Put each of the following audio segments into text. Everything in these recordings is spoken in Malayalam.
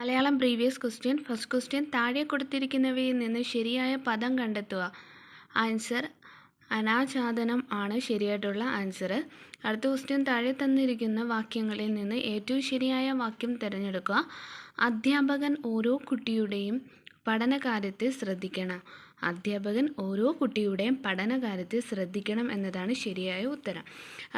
Malayalam previous question. First question, താഴെ കൊടുത്തിരിക്കുന്നവയിൽ നിന്ന് ശരിയായ പദം കണ്ടെത്തുക. ആൻസർ അനാച്ഛാദനം ആണ് ശരിയായിട്ടുള്ള ആൻസർ. അടുത്ത ക്വസ്റ്റ്യൻ, താഴെ തന്നിരിക്കുന്ന വാക്യങ്ങളിൽ നിന്ന് ഏറ്റവും ശരിയായ വാക്യം തിരഞ്ഞെടുക്കുക. അധ്യാപകൻ ഓരോ കുട്ടിയുടെയും പഠനകാര്യത്തെ ശ്രദ്ധിക്കണം. അധ്യാപകൻ ഓരോ കുട്ടിയുടെയും പഠനകാര്യത്തെ ശ്രദ്ധിക്കണം എന്നതാണ് ശരിയായ ഉത്തരം.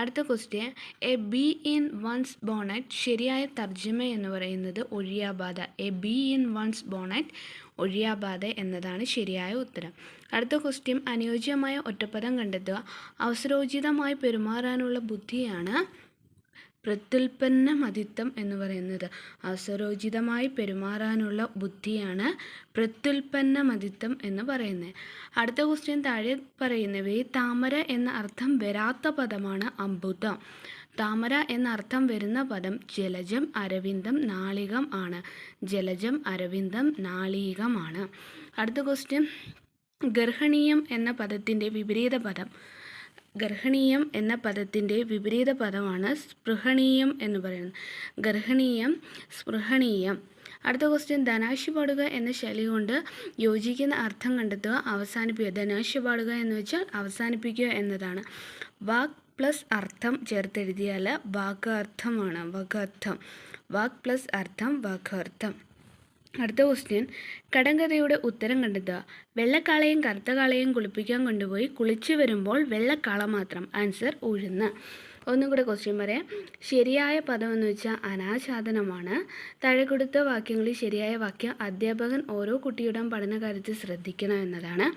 അടുത്ത question, a bee in one's bonnet. ശരിയായ തർജ്ജമ എന്ന് പറയുന്നത് ഒഴിയാബാധ. A bee in one's bonnet ഒഴിയാബാധ എന്നതാണ് ശരിയായ ഉത്തരം. അടുത്ത ക്വസ്റ്റ്യൻ, അനുയോജ്യമായ ഒറ്റപ്പദം കണ്ടെത്തുക. അവസരോചിതമായി പെരുമാറാനുള്ള ബുദ്ധിയാണ് പ്രത്യുൽപ്പന്നമതിത്വം എന്ന് പറയുന്നത്. അവസരോചിതമായി പെരുമാറാനുള്ള ബുദ്ധിയാണ് പ്രത്യുൽപ്പന്നമതിത്വം എന്ന് പറയുന്നത്. അടുത്ത ക്വസ്റ്റ്യൻ, താഴെ പറയുന്നവയിൽ താമര എന്ന അർത്ഥം വരാത്ത പദമാണ് അമ്പുതം. താമര എന്ന അർത്ഥം വരുന്ന പദം ജലജം, അരവിന്ദം, നാളികം ആണ്. ജലജം, അരവിന്ദം, നാളികമാണ്. അടുത്ത ക്വസ്റ്റ്യൻ, ഗർഹണീയം എന്ന പദത്തിൻ്റെ വിപരീത പദം. ഗർഹണീയം എന്ന പദത്തിൻ്റെ വിപരീത പദമാണ് സ്പൃഹണീയം എന്ന് പറയുന്നത്. ഗർഹണീയം, സ്പൃഹണീയം. അടുത്ത ക്വസ്റ്റ്യൻ, ധനാശി പാടുക എന്ന ശൈലി കൊണ്ട് യോജിക്കുന്ന അർത്ഥം കണ്ടെത്തുക. അവസാനിപ്പിക്കുക. ധനാശി പാടുക എന്ന് വെച്ചാൽ അവസാനിപ്പിക്കുക എന്നതാണ്. വാക് പ്ലസ് അർത്ഥം ചേർത്തെഴുതിയാൽ വാഗാർത്ഥമാണ്. വാഗാർത്ഥം. വാക് പ്ലസ് അർത്ഥം വാഗാർത്ഥം. അടുത്ത ക്വസ്റ്റ്യൻ, കടങ്കഥയുടെ ഉത്തരം കണ്ടെത്തുക. വെള്ളക്കാളയും കറുത്ത കാളയും കുളിപ്പിക്കാൻ കൊണ്ടുപോയി കുളിച്ചു വരുമ്പോൾ വെള്ളക്കാള മാത്രം. ആൻസർ ഉഴുന്ന്. ഒന്നും കൂടെ ക്വസ്റ്റ്യൻ പറയാം. ശരിയായ പദം എന്ന് വെച്ചാൽ അനാച്ഛാദനമാണ്. താഴെ കൊടുത്ത വാക്യങ്ങളിൽ ശരിയായ വാക്യം അധ്യാപകൻ ഓരോ കുട്ടിയുടെയും പഠനകാര്യത്തിൽ ശ്രദ്ധിക്കണം എന്നതാണ്.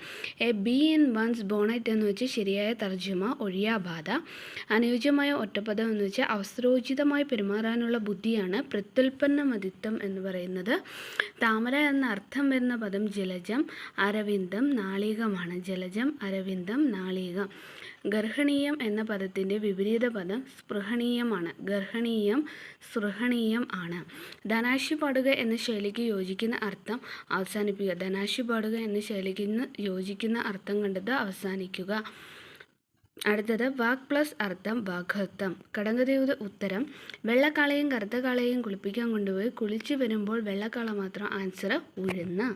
A bee in one's bonnet എന്ന് വെച്ചാൽ ശരിയായ തർജ്ജമ ഒഴിയാബാധ. അനുയോജ്യമായ ഒറ്റപ്പദം എന്ന് വെച്ചാൽ അവസരോചിതമായി പെരുമാറാനുള്ള ബുദ്ധിയാണ് പ്രത്യുൽപ്പന്നമതിത്വം എന്ന് പറയുന്നത്. താമര എന്ന അർത്ഥം വരുന്ന പദം ജലജം, അരവിന്ദം, നാളികമാണ്. ജലജം, അരവിന്ദം, നാളികം. ഗർഹണീയം എന്ന പദത്തിൻ്റെ വിപരീത പദം സ്പൃഹണീയമാണ്. ഗർഹണീയം, സ്പൃഹണീയം ആണ്. ധനാശി പാടുക എന്ന ശൈലിക്ക് യോജിക്കുന്ന അർത്ഥം അവസാനിപ്പിക്കുക. ധനാശി പാടുക എന്ന ശൈലിക്ക് യോജിക്കുന്ന അർത്ഥം കണ്ടത് അവസാനിക്കുക. അടുത്തത്, വാക് പ്ലസ് അർത്ഥം വാഗർത്ഥം. കടങ്കഥയുടെ ഉത്തരം വെള്ളക്കാളയും കറുത്ത കാളയും കുളിപ്പിക്കാൻ കൊണ്ടുപോയി കുളിച്ചു വരുമ്പോൾ വെള്ളക്കാള മാത്രം. ആൻസർ ഉഴുന്ന്.